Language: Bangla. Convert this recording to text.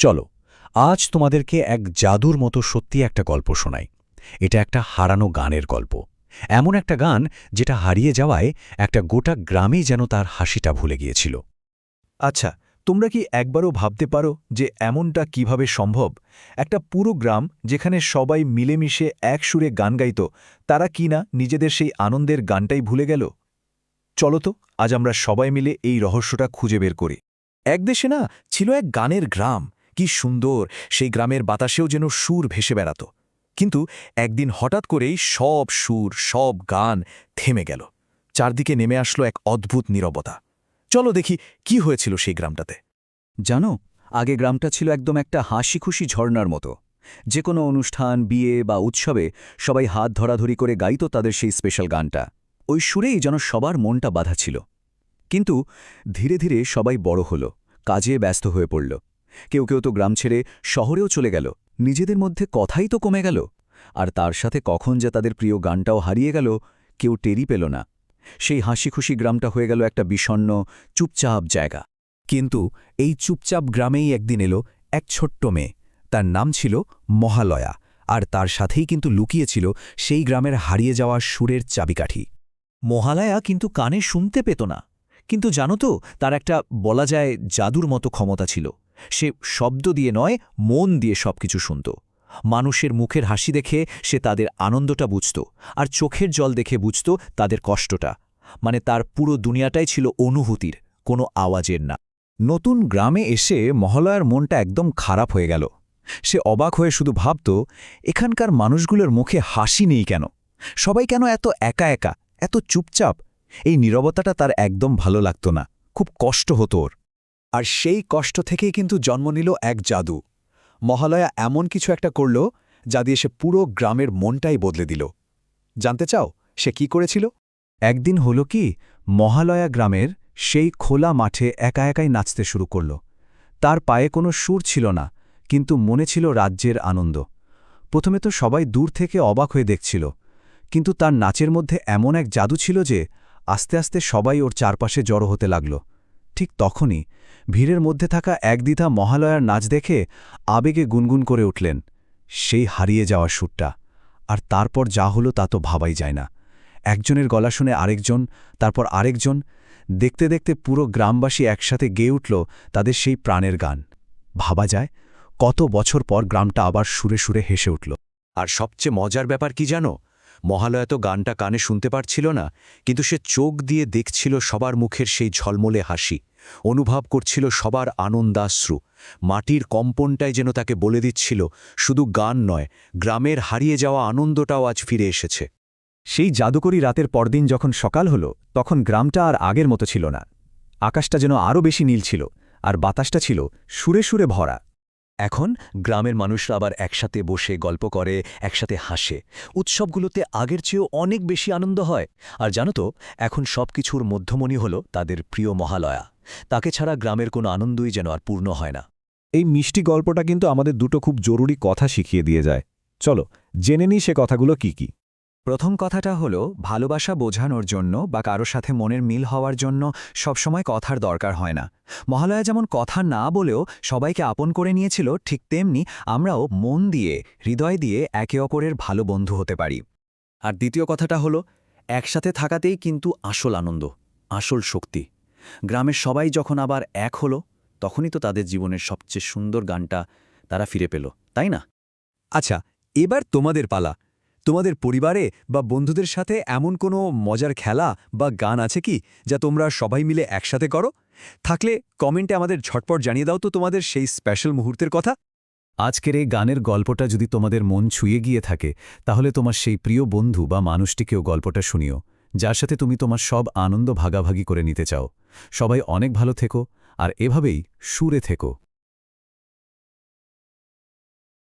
চলো আজ তোমাদেরকে এক জাদুর মতো সত্যি একটা গল্প শোনাই। এটা একটা হারানো গানের গল্প। এমন একটা গান যেটা হারিয়ে যাওয়ায় একটা গোটা গ্রামেই যেন তার হাসিটা ভুলে গিয়েছিল। আচ্ছা, তোমরা কি একবারও ভাবতে পারো যে এমনটা কিভাবে সম্ভব? একটা পুরো গ্রাম যেখানে সবাই মিলেমিশে এক সুরে গান গাইত, তারা কি না নিজেদের সেই আনন্দের গানটাই ভুলে গেল? চলো তো আজ আমরা সবাই মিলে এই রহস্যটা খুঁজে বের করি। এক দেশে না ছিল এক গানের গ্রাম। কি সুন্দর! সেই গ্রামের বাতাসেও যেন সুর ভেসে বেড়াত। কিন্তু একদিন হঠাৎ করেই সব সুর, সব গান থেমে গেল। চারদিকে নেমে আসলো এক অদ্ভুত নীরবতা। চলো দেখি কি হয়েছিল সেই গ্রামটাতে। জানো, আগে গ্রামটা ছিল একদম একটা হাসিখুশি ঝর্ণার মতো। যে কোনো অনুষ্ঠান, বিয়ে বা উৎসবে সবাই হাত ধরাধরি করে গাইত তাদের সেই স্পেশাল গানটা। ওই সুরেই যেন সবার মনটা বাঁধা ছিল। কিন্তু ধীরে ধীরে সবাই বড় হলো, কাজে ব্যস্ত হয়ে পড়ল। কেউ কেউ তো গ্রাম ছেড়ে শহরেও চলে গেল। নিজেদের মধ্যে কথাই তো কমে গেল। আর তার সাথে কখন যে তাদের প্রিয় গানটাও হারিয়ে গেল, কেউ টেরই পেল না। সেই হাসিখুশি গ্রামটা হয়ে গেল একটা বিষণ্ণ, চুপচাপ জায়গা। কিন্তু এই চুপচাপ গ্রামেই একদিন এলো এক ছোট্ট মেয়ে। তার নাম ছিল মহালয়া, আর তার সাথেই কিন্তু লুকিয়েছিল সেই গ্রামের হারিয়ে যাওয়া সুরের চাবিকাঠি। মহালয়া কিন্তু কানে শুনতে পেত না, কিন্তু জানো তো তার একটা বলা যায় জাদুর মতো ক্ষমতা ছিল। সে শব্দ দিয়ে নয়, মন দিয়ে সবকিছু শুনত। মানুষের মুখের হাসি দেখে সে তাদের আনন্দটা বুঝত, আর চোখের জল দেখে বুঝত তাদের কষ্টটা। মানে তার পুরো দুনিয়াটাই ছিল অনুভূতির, কোনো আওয়াজের না। নতুন গ্রামে এসে মহালয়ার মনটা একদম খারাপ হয়ে গেল। সে অবাক হয়ে শুধু ভাবত, এখানকার মানুষগুলোর মুখে হাসি নেই কেন? সবাই কেন এত একা একা, এত চুপচাপ? এই নীরবতাটা তার একদম ভালো লাগত না, খুব কষ্ট হতো ওর। আর সেই কষ্ট থেকেই কিন্তু জন্ম নিল এক জাদু। মহালয়া এমন কিছু একটা করল যা দিয়ে সে পুরো গ্রামের মনটাই বদলে দিল। জানতে চাও সে কি করেছিল? একদিন হলো কি, মহালয়া গ্রামের সেই খোলা মাঠে একা একাই নাচতে শুরু করল। তার পায়ে কোনো সুর ছিল না, কিন্তু মনে ছিল রাজ্যের আনন্দ। প্রথমে তো সবাই দূর থেকে অবাক হয়ে দেখছিল, কিন্তু তার নাচের মধ্যে এমন এক জাদু ছিল যে আস্তে আস্তে সবাই ওর চারপাশে জড়ো হতে লাগল। ঠিক তখনই ভিড়ের মধ্যে থাকা একদ্বিধা মহালয়ার নাচ দেখে আবেগে গুনগুন করে উঠলেন সেই হারিয়ে যাওয়া সুরটা। আর তারপর যা হলো তা তো ভাবাই যায় না। একজনের গলা শুনে আরেকজন, তারপর আরেকজন। দেখতে দেখতে পুরো গ্রামবাসী একসাথে গেয়ে উঠল তাদের সেই প্রাণের গান। ভাবা যায় কত বছর পর গ্রামটা আবার সুরে সুরে হেসে উঠল। আর সবচেয়ে মজার ব্যাপার কি জানো? মহালয়া তো গানটা কানে শুনতে পারছিল না, কিন্তু সে চোখ দিয়ে দেখছিল সবার মুখের সেই ঝলমলে হাসি, অনুভব করছিল সবার আনন্দাশ্রু। মাটির কম্পনটাই যেন তাকে বলে দিচ্ছিল, শুধু গান নয়, গ্রামের হারিয়ে যাওয়া আনন্দটাও আজ ফিরে এসেছে। সেই জাদুকরী রাতের পরদিন যখন সকাল হল, তখন গ্রামটা আর আগের মতো ছিল না। আকাশটা যেন আরও বেশি নীল ছিল, আর বাতাসটা ছিল সুরে সুরে ভরা। এখন গ্রামের মানুষরা আবার একসাথে বসে গল্প করে, একসাথে হাসে। উৎসবগুলোতে আগের চেয়েও অনেক বেশি আনন্দ হয়। আর জানো তো, এখন সবকিছুর মধ্যমণি হল তাদের প্রিয় মহালয়া। তাকে ছাড়া গ্রামের কোনো আনন্দই যেন আর পূর্ণ হয় না। এই মিষ্টি গল্পটা কিন্তু আমাদের দুটো খুব জরুরি কথা শিখিয়ে দিয়ে যায়। চলো জেনে নিই সে কথাগুলো কি কি। প্রথম কথাটা হলো, ভালোবাসা বোঝানোর জন্য বা কারো সাথে মনের মিল হওয়ার জন্য সবসময় কথার দরকার হয় না। মহালয়া যেমন কথা না বলেও সবাইকে আপন করে নিয়েছিল, ঠিক তেমনি আমরাও মন দিয়ে, হৃদয় দিয়ে একে অপরের ভালো বন্ধু হতে পারি। আর দ্বিতীয় কথাটা হলো, একসাথে থাকাতেই কিন্তু আসল আনন্দ, আসল শক্তি। গ্রামের সবাই যখন আবার এক হলো, তখনই তো তাদের জীবনের সবচেয়ে সুন্দর গানটা তারা ফিরে পেল, তাই না? আচ্ছা, এবার তোমাদের পালা। তোমাদের পরিবারে বা বন্ধুদের সাথে এমন কোনো মজার খেলা বা গান আছে কি যা তোমরা সবাই মিলে একসাথে করো? থাকলে কমেন্টে আমাদের ঝটপট জানিয়ে দাও তো তোমাদের সেই স্পেশাল মুহূর্তের কথা। আজকের এই গানের গল্পটা যদি তোমাদের মন ছুঁয়ে গিয়ে থাকে, তাহলে তোমার সেই প্রিয় বন্ধু বা মানুষটিকেও গল্পটা শুনিও, যার সাথে তুমি তোমার সব আনন্দ ভাগাভাগি করে নিতে চাও। সবাই অনেক ভালো থেকো, আর এভাবেই সুরে থেকো।